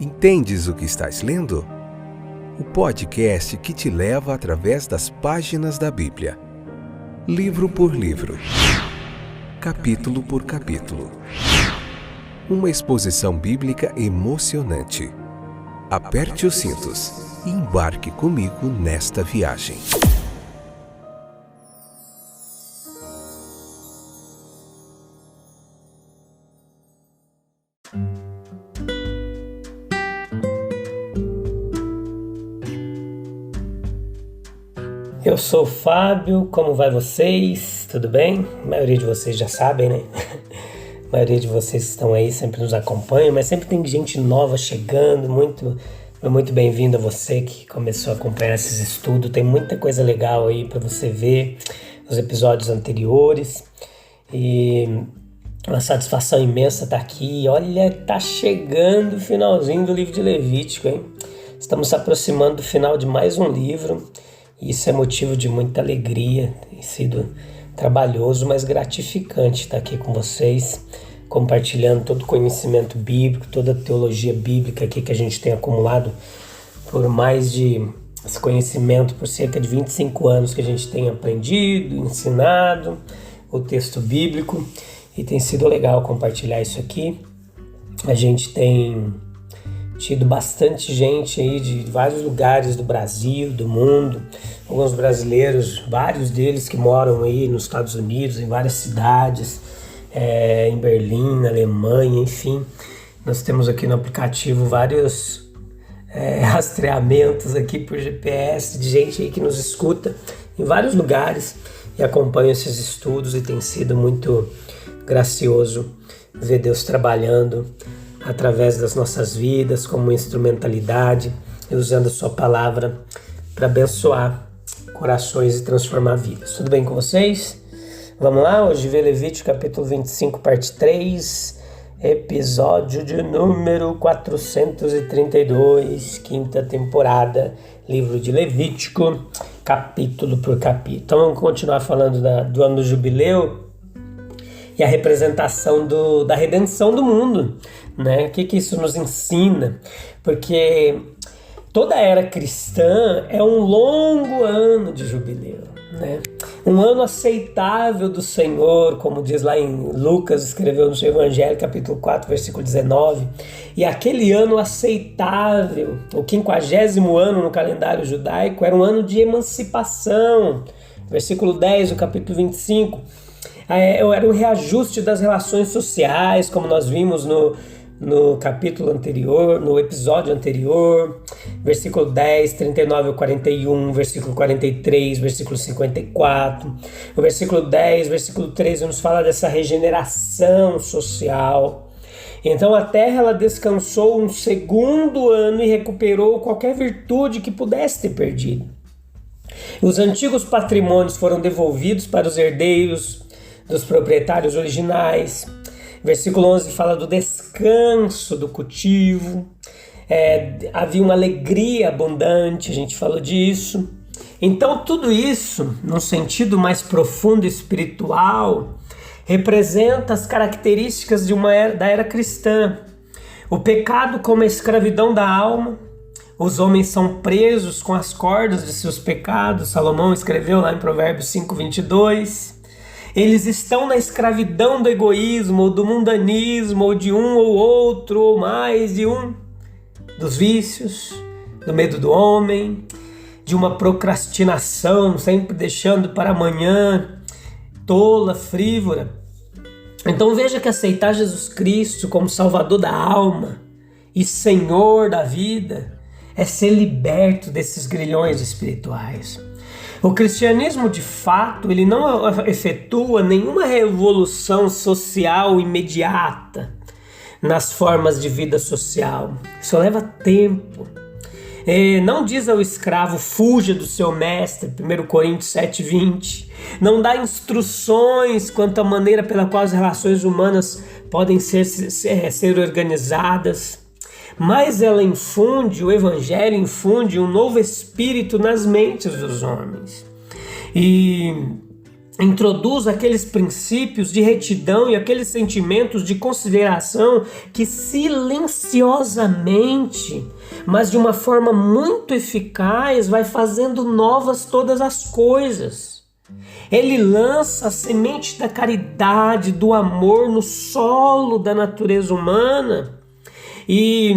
Entendes o que estás lendo? O podcast que te leva através das páginas da Bíblia, livro por livro, capítulo por capítulo. Uma exposição bíblica emocionante. Aperte os cintos e embarque comigo nesta viagem. Eu sou o Fábio, como vai vocês? Tudo bem? A maioria de vocês já sabem, né? A maioria de vocês que estão aí sempre nos acompanham, mas sempre tem gente nova chegando, muito bem-vindo a você que começou a acompanhar esses estudos. Tem muita coisa legal aí para você ver nos episódios anteriores e uma satisfação imensa estar aqui. Olha, tá chegando o finalzinho do livro de Levítico, hein? Estamos se aproximando do final de mais um livro. Isso é motivo de muita alegria, tem sido trabalhoso, mas gratificante estar aqui com vocês, compartilhando todo o conhecimento bíblico, toda a teologia bíblica aqui que a gente tem acumulado por mais de esse conhecimento, por cerca de 25 anos que a gente tem aprendido, ensinado o texto bíblico, e tem sido legal compartilhar isso aqui. A gente tem tido bastante gente aí de vários lugares do Brasil, do mundo, alguns brasileiros, vários deles que moram aí nos Estados Unidos, em várias cidades, em Berlim, na Alemanha, enfim. Nós temos aqui no aplicativo vários rastreamentos aqui por GPS de gente aí que nos escuta em vários lugares e acompanha esses estudos, e tem sido muito gracioso ver Deus trabalhando através das nossas vidas, como instrumentalidade, e usando a sua palavra para abençoar corações e transformar vidas. Tudo bem com vocês? Vamos lá? Hoje vê Levítico capítulo 25, parte 3, episódio de número 432, quinta temporada, livro de Levítico, capítulo por capítulo. Então vamos continuar falando do ano do jubileu e a representação da redenção do mundo, né? O que isso nos ensina? Porque toda a era cristã é um longo ano de jubileu, né? Um ano aceitável do Senhor, como diz lá em Lucas, escreveu no seu Evangelho, capítulo 4, versículo 19. E aquele ano aceitável, o 50º ano no calendário judaico, era um ano de emancipação. Versículo 10 do capítulo 25. Era o reajuste das relações sociais, como nós vimos no capítulo anterior, no episódio anterior, versículo 10, 39 ao 41, versículo 43, versículo 54. O versículo 10, versículo 13 nos fala dessa regeneração social. Então a terra ela descansou um segundo ano e recuperou qualquer virtude que pudesse ter perdido. Os antigos patrimônios foram devolvidos para os herdeiros dos proprietários originais. Versículo 11 fala do descanso do cultivo. Havia uma alegria abundante, a gente falou disso. Então tudo isso, num sentido mais profundo e espiritual, representa as características da era cristã. O pecado como a escravidão da alma. Os homens são presos com as cordas de seus pecados. Salomão escreveu lá em Provérbios 5:22. Eles estão na escravidão do egoísmo, ou do mundanismo, ou de um ou outro, ou mais de um, dos vícios, do medo do homem, de uma procrastinação, sempre deixando para amanhã, tola, frívola. Então veja que aceitar Jesus Cristo como Salvador da alma e Senhor da vida é ser liberto desses grilhões espirituais. O cristianismo, de fato, ele não efetua nenhuma revolução social imediata nas formas de vida social. Isso leva tempo. Não diz ao escravo, fuja do seu mestre, 1 Coríntios 7:20. Não dá instruções quanto à maneira pela qual as relações humanas podem ser organizadas. Mas ela o Evangelho infunde um novo espírito nas mentes dos homens. E introduz aqueles princípios de retidão e aqueles sentimentos de consideração que silenciosamente, mas de uma forma muito eficaz, vai fazendo novas todas as coisas. Ele lança a semente da caridade, do amor no solo da natureza humana e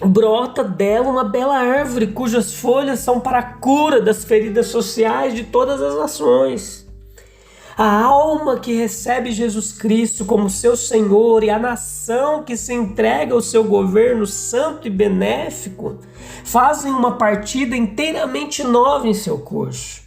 brota dela uma bela árvore cujas folhas são para a cura das feridas sociais de todas as nações. A alma que recebe Jesus Cristo como seu Senhor e a nação que se entrega ao seu governo santo e benéfico fazem uma partida inteiramente nova em seu curso.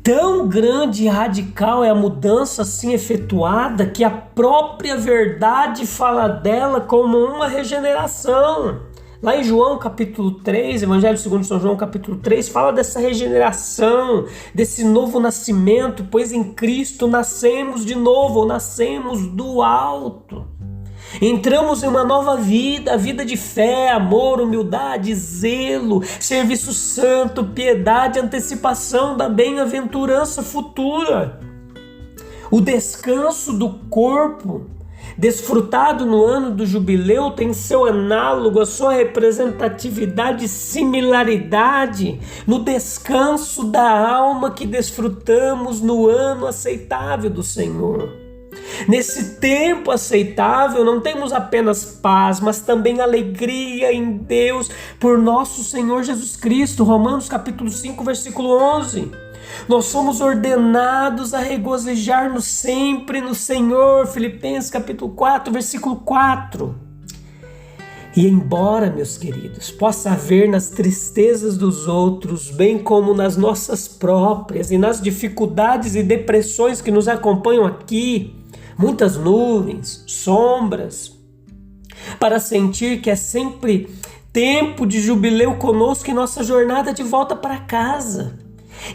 Tão grande e radical é a mudança assim efetuada que a própria verdade fala dela como uma regeneração. Lá em João capítulo 3, Evangelho segundo São João capítulo 3, fala dessa regeneração, desse novo nascimento, pois em Cristo nascemos de novo, ou nascemos do alto. Entramos em uma nova vida, a vida de fé, amor, humildade, zelo, serviço santo, piedade, antecipação da bem-aventurança futura. O descanso do corpo, desfrutado no ano do jubileu, tem seu análogo, a sua representatividade e similaridade no descanso da alma que desfrutamos no ano aceitável do Senhor. Nesse tempo aceitável não temos apenas paz, mas também alegria em Deus por nosso Senhor Jesus Cristo. Romanos capítulo 5, versículo 11. Nós somos ordenados a regozijar-nos sempre no Senhor. Filipenses capítulo 4, versículo 4. E embora, meus queridos, possa haver nas tristezas dos outros, bem como nas nossas próprias e nas dificuldades e depressões que nos acompanham aqui, muitas nuvens, sombras, para sentir que é sempre tempo de jubileu conosco e nossa jornada de volta para casa.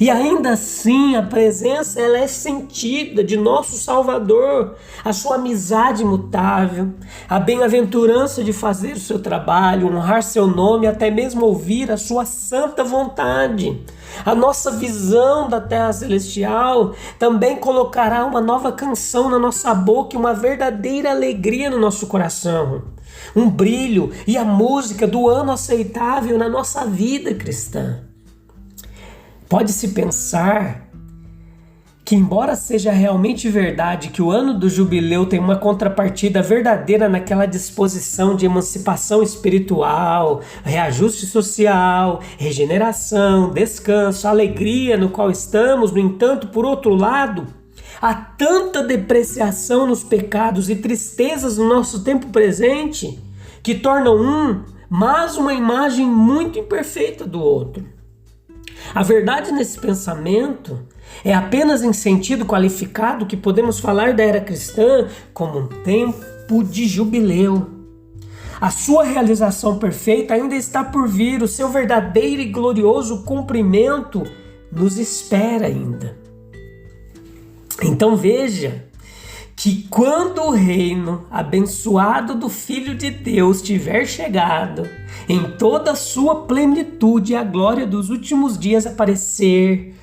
E ainda assim a presença ela é sentida de nosso Salvador, a sua amizade imutável, a bem-aventurança de fazer o seu trabalho, honrar seu nome, até mesmo ouvir a sua santa vontade. A nossa visão da terra celestial também colocará uma nova canção na nossa boca e uma verdadeira alegria no nosso coração. Um brilho e a música do ano aceitável na nossa vida cristã. Pode-se pensar que, embora seja realmente verdade que o ano do jubileu tem uma contrapartida verdadeira naquela disposição de emancipação espiritual, reajuste social, regeneração, descanso, alegria no qual estamos, no entanto, por outro lado, há tanta depreciação nos pecados e tristezas no nosso tempo presente que tornam mas uma imagem muito imperfeita do outro. A verdade nesse pensamento é apenas em sentido qualificado que podemos falar da era cristã como um tempo de jubileu. A sua realização perfeita ainda está por vir, o seu verdadeiro e glorioso cumprimento nos espera ainda. Então veja que quando o reino abençoado do Filho de Deus tiver chegado, em toda a sua plenitude, a glória dos últimos dias aparecer,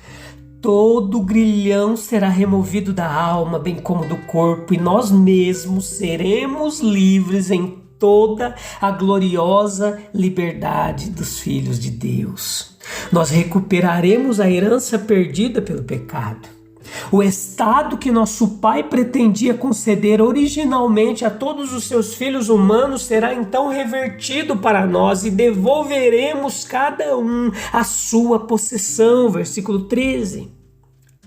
todo grilhão será removido da alma, bem como do corpo, e nós mesmos seremos livres em toda a gloriosa liberdade dos filhos de Deus. Nós recuperaremos a herança perdida pelo pecado. O estado que nosso Pai pretendia conceder originalmente a todos os seus filhos humanos será então revertido para nós e devolveremos cada um a sua possessão. Versículo 13.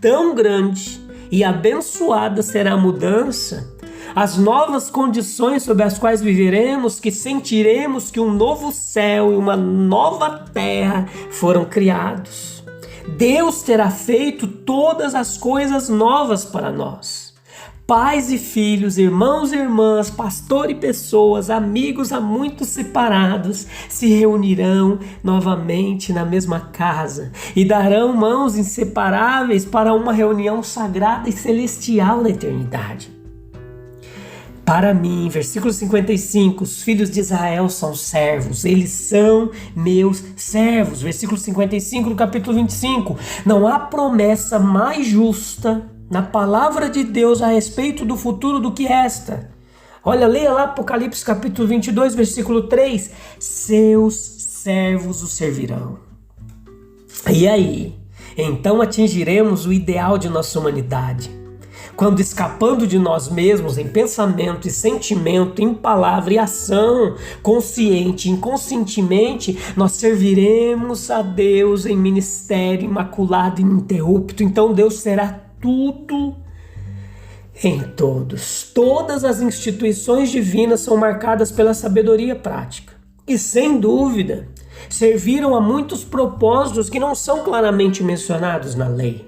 Tão grande e abençoada será a mudança, as novas condições sob as quais viveremos, que sentiremos que um novo céu e uma nova terra foram criados. Deus terá feito todas as coisas novas para nós. Pais e filhos, irmãos e irmãs, pastor e pessoas, amigos há muito separados, se reunirão novamente na mesma casa e darão mãos inseparáveis para uma reunião sagrada e celestial na eternidade. Para mim, versículo 55, os filhos de Israel são servos, eles são meus servos. Versículo 55 do capítulo 25, não há promessa mais justa na palavra de Deus a respeito do futuro do que esta. Olha, leia lá Apocalipse capítulo 22, versículo 3, seus servos o servirão. E aí? Então atingiremos o ideal de nossa humanidade, quando escapando de nós mesmos em pensamento e sentimento, em palavra e ação, consciente e inconscientemente, nós serviremos a Deus em ministério imaculado e ininterrupto. Então Deus será tudo em todos. Todas as instituições divinas são marcadas pela sabedoria prática e, sem dúvida, serviram a muitos propósitos que não são claramente mencionados na lei.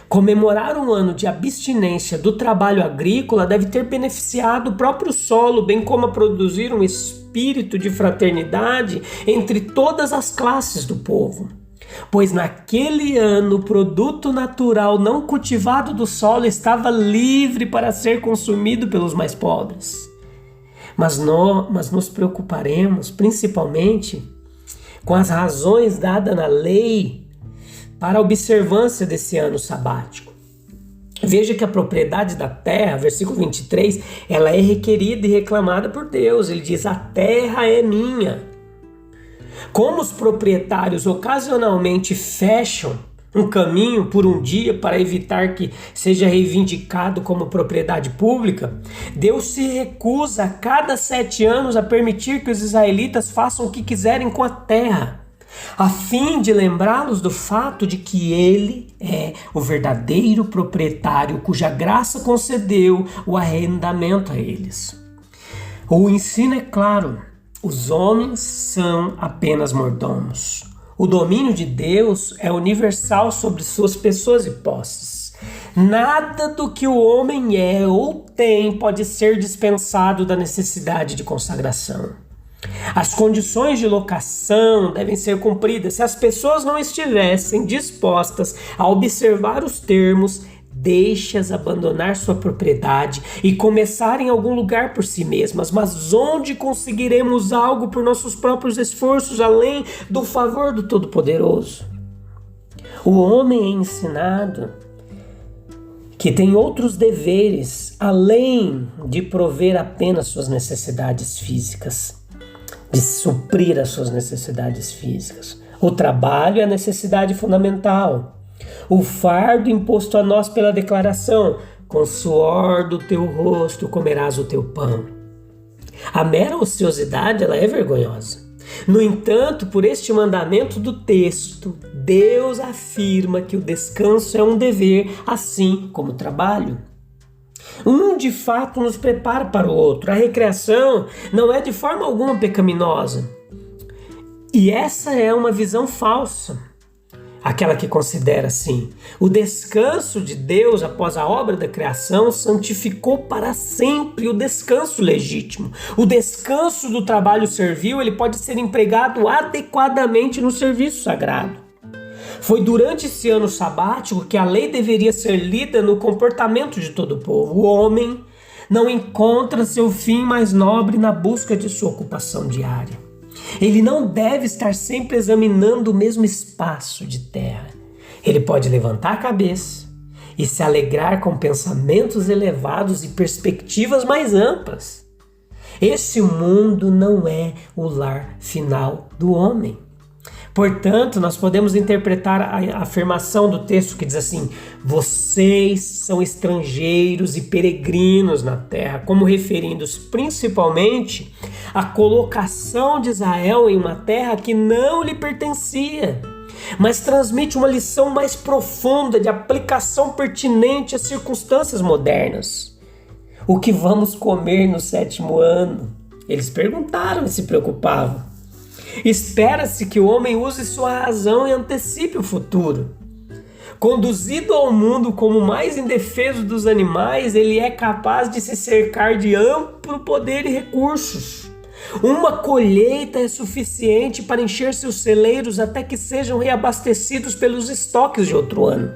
Comemorar um ano de abstinência do trabalho agrícola deve ter beneficiado o próprio solo, bem como a produzir um espírito de fraternidade entre todas as classes do povo. Pois naquele ano o produto natural não cultivado do solo estava livre para ser consumido pelos mais pobres. Mas nos preocuparemos principalmente com as razões dadas na lei para a observância desse ano sabático. Veja que a propriedade da terra, versículo 23, ela é requerida e reclamada por Deus. Ele diz, a terra é minha. Como os proprietários ocasionalmente fecham um caminho por um dia para evitar que seja reivindicado como propriedade pública, Deus se recusa a cada 7 anos a permitir que os israelitas façam o que quiserem com a terra, a fim de lembrá-los do fato de que Ele é o verdadeiro proprietário cuja graça concedeu o arrendamento a eles. O ensino é claro, os homens são apenas mordomos. O domínio de Deus é universal sobre suas pessoas e posses. Nada do que o homem é ou tem pode ser dispensado da necessidade de consagração. As condições de locação devem ser cumpridas. Se as pessoas não estivessem dispostas a observar os termos, deixe-as abandonar sua propriedade e começar em algum lugar por si mesmas. Mas onde conseguiremos algo por nossos próprios esforços, além do favor do Todo-Poderoso? O homem é ensinado que tem outros deveres, além de prover apenas suas necessidades físicas, de suprir as suas necessidades físicas. O trabalho é a necessidade fundamental. O fardo imposto a nós pela declaração, com o suor do teu rosto comerás o teu pão. A mera ociosidade, ela é vergonhosa. No entanto, por este mandamento do texto, Deus afirma que o descanso é um dever, assim como o trabalho. Um de fato nos prepara para o outro. A recreação não é de forma alguma pecaminosa. E essa é uma visão falsa. Aquela que considera assim, o descanso de Deus após a obra da criação santificou para sempre o descanso legítimo. O descanso do trabalho servil, ele pode ser empregado adequadamente no serviço sagrado. Foi durante esse ano sabático que a lei deveria ser lida no comportamento de todo o povo. O homem não encontra seu fim mais nobre na busca de sua ocupação diária. Ele não deve estar sempre examinando o mesmo espaço de terra. Ele pode levantar a cabeça e se alegrar com pensamentos elevados e perspectivas mais amplas. Esse mundo não é o lar final do homem. Portanto, nós podemos interpretar a afirmação do texto que diz assim: vocês são estrangeiros e peregrinos na terra, como referindo-se principalmente à colocação de Israel em uma terra que não lhe pertencia, mas transmite uma lição mais profunda de aplicação pertinente às circunstâncias modernas. O que vamos comer no 7º ano? Eles perguntaram e se preocupavam. Espera-se que o homem use sua razão e antecipe o futuro. Conduzido ao mundo como o mais indefeso dos animais, ele é capaz de se cercar de amplo poder e recursos. Uma colheita é suficiente para encher seus celeiros até que sejam reabastecidos pelos estoques de outro ano.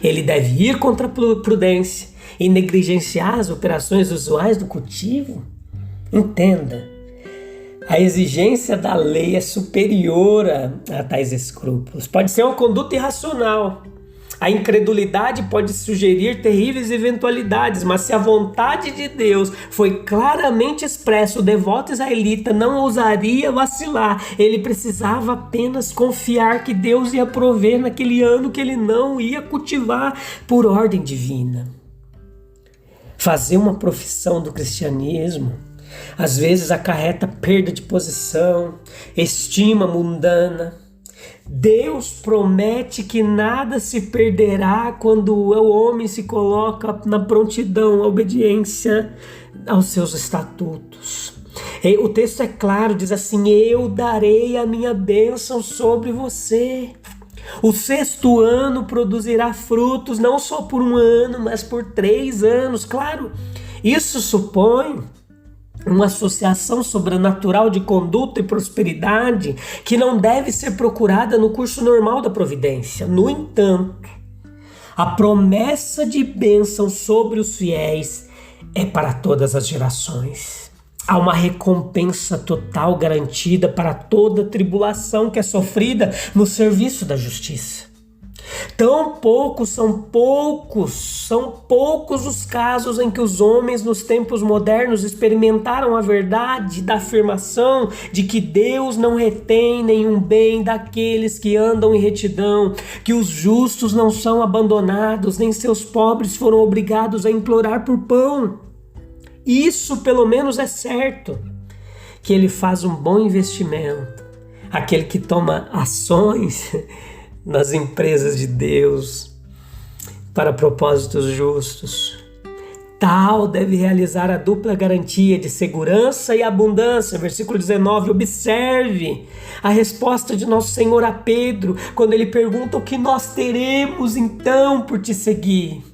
Ele deve ir contra a prudência e negligenciar as operações usuais do cultivo? Entenda, a exigência da lei é superior a tais escrúpulos. Pode ser uma conduta irracional. A incredulidade pode sugerir terríveis eventualidades, mas se a vontade de Deus foi claramente expressa, o devoto israelita não ousaria vacilar. Ele precisava apenas confiar que Deus ia prover naquele ano que ele não ia cultivar por ordem divina. Fazer uma profissão do cristianismo às vezes acarreta perda de posição, estima mundana. Deus promete que nada se perderá quando o homem se coloca na prontidão, à obediência aos seus estatutos. O texto é claro, diz assim: eu darei a minha bênção sobre você. O 6º ano produzirá frutos, não só por 1 ano, mas por 3 anos. Claro, isso supõe uma associação sobrenatural de conduta e prosperidade que não deve ser procurada no curso normal da providência. No entanto, a promessa de bênção sobre os fiéis é para todas as gerações. Há uma recompensa total garantida para toda tribulação que é sofrida no serviço da justiça. São poucos os casos em que os homens nos tempos modernos experimentaram a verdade da afirmação de que Deus não retém nenhum bem daqueles que andam em retidão, que os justos não são abandonados, nem seus pobres foram obrigados a implorar por pão. Isso pelo menos é certo, que ele faz um bom investimento, aquele que toma ações nas empresas de Deus para propósitos justos. Tal deve realizar a dupla garantia de segurança e abundância. Versículo 19, observe a resposta de nosso Senhor a Pedro, quando ele pergunta: o que nós teremos então por te seguir?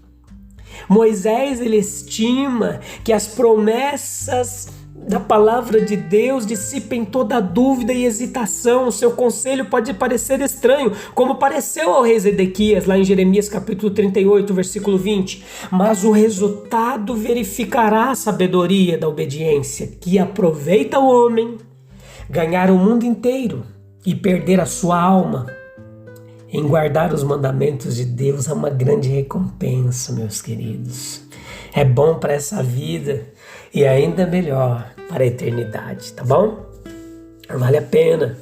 Moisés, ele estima que as promessas da palavra de Deus dissipem toda dúvida e hesitação. O seu conselho pode parecer estranho, como pareceu ao rei Zedequias, lá em Jeremias capítulo 38, versículo 20. Mas o resultado verificará a sabedoria da obediência, que aproveita o homem ganhar o mundo inteiro e perder a sua alma. Em guardar os mandamentos de Deus há uma grande recompensa, meus queridos. É bom para essa vida e ainda melhor para a eternidade, tá bom? Vale a pena.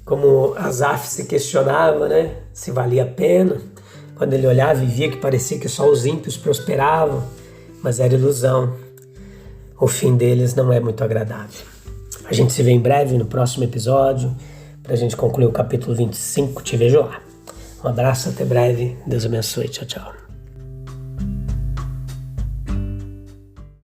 Como Asaf se questionava, né? Se valia a pena. Quando ele olhava e via que parecia que só os ímpios prosperavam, mas era ilusão. O fim deles não é muito agradável. A gente se vê em breve no próximo episódio, para a gente concluir o capítulo 25. Te vejo lá. Um abraço, até breve. Deus abençoe. Tchau, tchau.